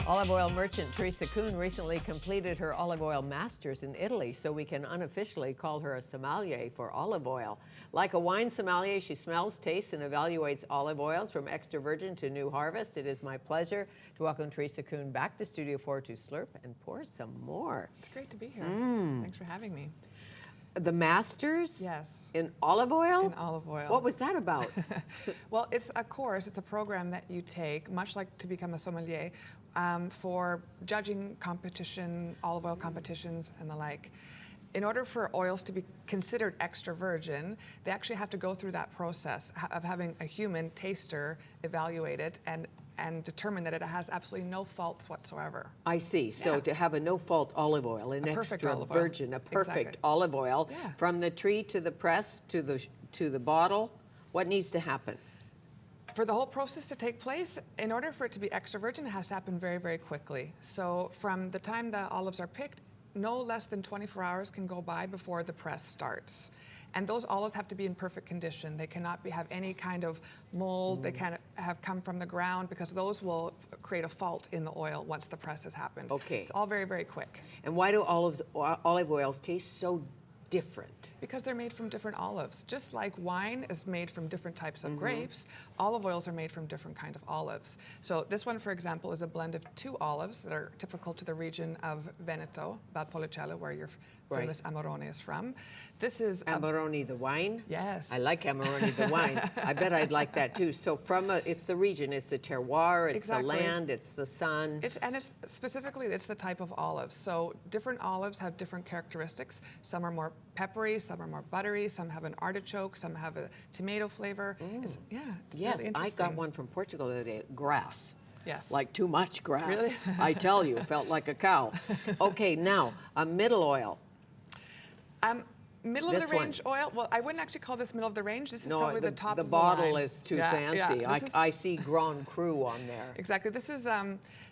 Olive oil merchant Teresa Kuhn recently completed her olive oil masters in Italy, so we can unofficially call her a sommelier for olive oil. Like a wine sommelier, she smells, tastes, and evaluates olive oils from extra virgin to new harvest. It is my pleasure to welcome Teresa Kuhn back to Studio 4 to slurp and pour some more. It's great to be here. Thanks for having me. The masters? Yes. In olive oil? In olive oil. What was that about? Well, it's a course, it's a program that you take, much like to become a sommelier, for judging competition, olive oil competitions and the like. In order for oils to be considered extra virgin, they actually have to go through that process of having a human taster evaluate it and determine that it has absolutely no faults whatsoever. I see. So Yeah. to have a no-fault olive oil, an extra olive oil. virgin, a perfect Exactly. olive oil, Yeah. from the tree to the press to the bottle, what needs to happen? For the whole process to take place, in order for it to be extra virgin, it has to happen very, very quickly. So from the time the olives are picked, no less than 24 hours can go by before the press starts. And those olives have to be in perfect condition. They cannot have any kind of mold. They can't have come from the ground, because those will create a fault in the oil once the press has happened. Okay. It's all very, very quick. And why do olive oils taste so different? Because they're made from different olives. Just like wine is made from different types of grapes, olive oils are made from different kind of olives. So this one, for example, is a blend of two olives that are typical to the region of Veneto, Valpolicella, where your famous Amarone is from. This is Amarone, the wine? Yes. I like Amarone, the wine. I bet I'd like that too. So it's the region, it's the terroir, it's Exactly. the land, it's the sun. It's specifically, it's the type of olives. So different olives have different characteristics. Some are more peppery, some are more buttery, some have an artichoke, some have a tomato flavor. It's Yes, really I interesting. got one from Portugal the other day, grass. Yes. Like too much grass. Really? I tell you, felt like a cow. Okay, now, a middle oil. Middle This of the range oil. Well, I wouldn't actually call this middle of the range. This is probably the top the of bottle the line. is too Yeah, fancy. yeah. This is- I see Grand Cru on there. Exactly. This is,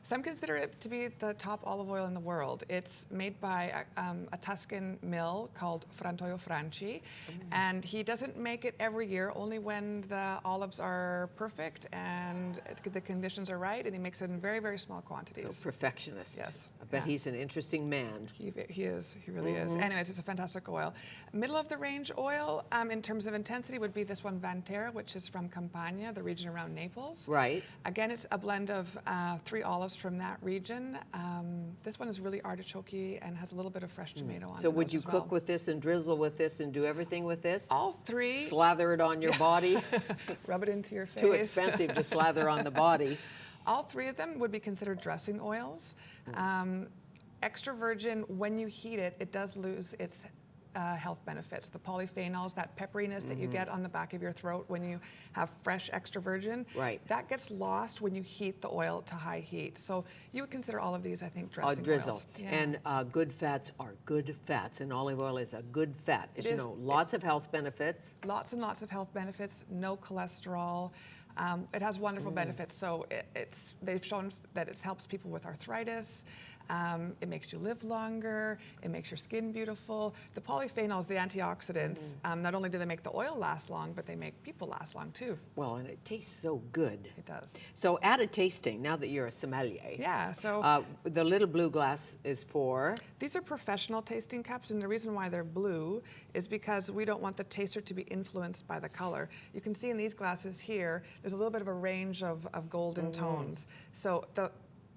some consider it to be the top olive oil in the world. It's made by a Tuscan mill called Frantoio Franci, and he doesn't make it every year, only when the olives are perfect and the conditions are right, and he makes it in very, very small quantities. So perfectionist. Yes. I bet Yeah. he's an interesting man. He is. He really is. Anyways, it's a fantastic oil. Middle of the range oil, in terms of intensity, would be this one, Vantera, which is from Campania, the region around Naples. Right. Again, it's a blend of 3 olives from that region. This one is really artichoke and has a little bit of fresh tomato on it. So would you cook with this and drizzle with this and do everything with this? all 3? Slather it on your body? Rub it into your face. Too expensive to slather on the body. All 3 of them would be considered dressing oils. Extra virgin, when you heat it, it does lose its health benefits. The polyphenols, that pepperiness that you get on the back of your throat when you have fresh extra virgin, Right. that gets lost when you heat the oil to high heat. So you would consider all of these, I think, dressing Drizzle. oils. Yeah. And good fats are good fats, and olive oil is a good fat. As It you is. know, lots of health benefits. Lots and lots of health benefits, no cholesterol. It has wonderful benefits. So they've shown that it helps people with arthritis. It makes you live longer. It makes your skin beautiful. The polyphenols, the antioxidants, not only do they make the oil last long, but they make people last long too. Well, and it tastes so good. It does. So at a tasting, now that you're a sommelier, Yeah, so the little blue glass is for? these are professional tasting cups, and the reason why they're blue is because we don't want the taster to be influenced by the color. You can see in these glasses here, there's a little bit of a range of golden tones. So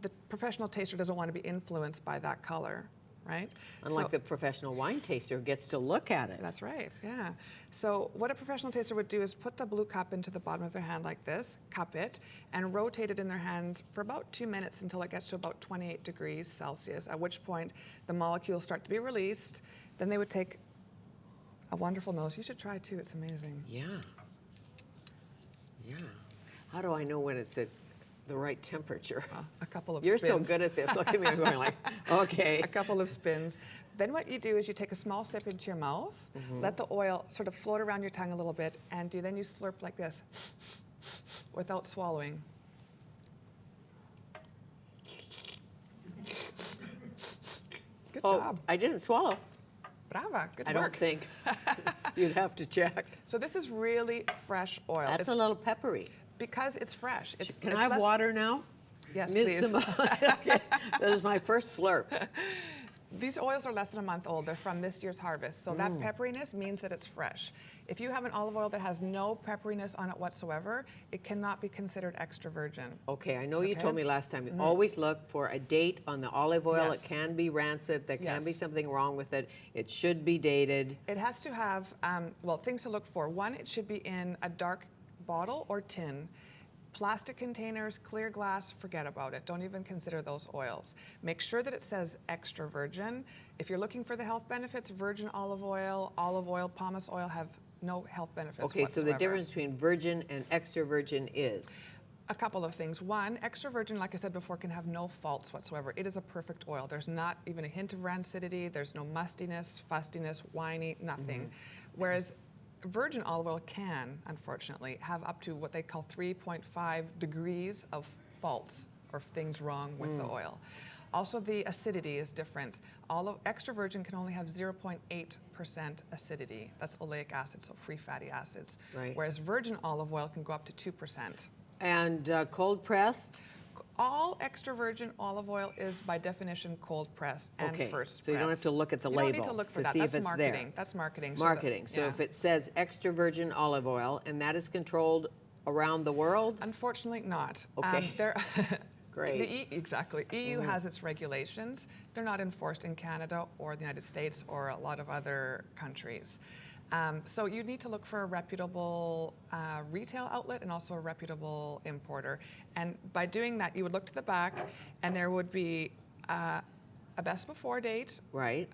the professional taster doesn't want to be influenced by that color, right? Unlike So- the professional wine taster who gets to look at it. That's right, yeah. So what a professional taster would do is put the blue cup into the bottom of their hand like this, cup it, and rotate it in their hand for about 2 minutes until it gets to about 28 degrees Celsius, at which point the molecules start to be released. Then they would take a wonderful nose. You should try too, it's amazing. Yeah. Yeah. How do I know when it's at the right temperature? A couple of You're spins. so good at this. Look at me, I'm going like, okay. A couple of spins. Then what you do is you take a small sip into your mouth, let the oil sort of float around your tongue a little bit, and then you slurp like this without swallowing. Good job. I didn't swallow. Brava. Good I work. don't think. You'd have to check. So this is really fresh oil. That's It's a little peppery. because it's fresh. Can I have water now? Yes, Miss please. Somalia. Okay. That is my first slurp. These oils are less than a month old. They're from this year's harvest. So that pepperiness means that it's fresh. If you have an olive oil that has no pepperiness on it whatsoever, it cannot be considered extra virgin. Okay, I know you Okay. told me last time, always look for a date on the olive oil. Yes. It can be rancid. There can be Yes. something wrong with it. It should be dated. It has to have, well, things to look for. One, it should be in a dark bottle or tin. Plastic containers, clear glass, forget about it. Don't even consider those oils. Make sure that it says extra virgin. If you're looking for the health benefits, virgin olive oil, pomace oil have no health benefits Okay, so whatsoever. the difference between virgin and extra virgin is? A couple of things. One, extra virgin, like I said before, can have no faults whatsoever. It is a perfect oil. There's not even a hint of rancidity. There's no mustiness, fustiness, winey, nothing. Whereas virgin olive oil can, unfortunately, have up to what they call 3.5 degrees of faults or things wrong with the oil. Also, the acidity is different. Extra virgin can only have 0.8% acidity. That's oleic acid, so free fatty acids. Right. Whereas virgin olive oil can go up to 2%. And cold pressed? All extra virgin olive oil is by definition cold pressed and Okay, first so you don't have pressed. to look at the You label don't need to look for to that. see That's if it's marketing. there. That's marketing. Marketing. So if it says extra virgin olive oil and that is controlled around the world? Unfortunately not. Okay. Great. Exactly. EU has its regulations. They're not enforced in Canada or the United States or a lot of other countries. So you need to look for a reputable retail outlet and also a reputable importer. And by doing that, you would look to the back and there would be a best before date. Right.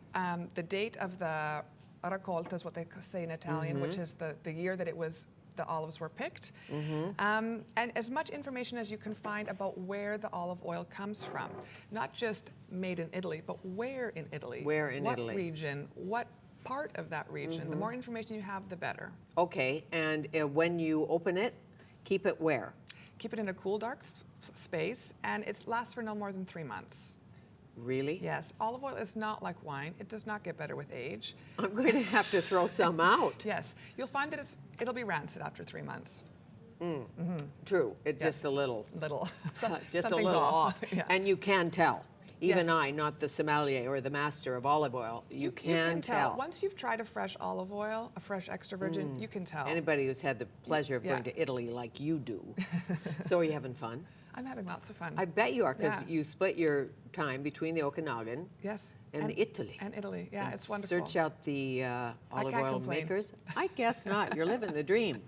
The date of the raccolta is what they say in Italian, which is the year that the olives were picked. And as much information as you can find about where the olive oil comes from. Not just made in Italy, but where in Italy. Where in Italy. What region, what part of that region. The more information you have, the better. Okay, and when you open it, keep it where? Keep it in a cool, dark space, and it lasts for no more than 3 months. Really? Yes, olive oil is not like wine. It does not get better with age. I'm going to have to throw some out. Yes, you'll find that it'll be rancid after 3 months. True, it's just a little. Little. Just a Something's little off. Yeah. And you can tell. Even Yes. I, not the sommelier or the master of olive oil, you can tell. Once you've tried a fresh olive oil, a fresh extra virgin, you can tell. Anybody who's had the pleasure of Yeah. going to Italy like you do. So are you having fun? I'm having lots of fun. I bet you are, because Yeah. you split your time between the Okanagan Yes. and the Italy. And Italy, yeah, And it's wonderful. Search out the olive can't oil complain. makers. I guess not. You're living the dream.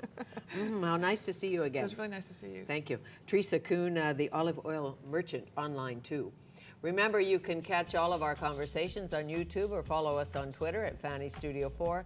How nice to see you It again. was really nice to see you. Thank you. Teresa Kuhn, the olive oil merchant, online too. Remember, you can catch all of our conversations on YouTube or follow us on Twitter at Fanny Studio 4.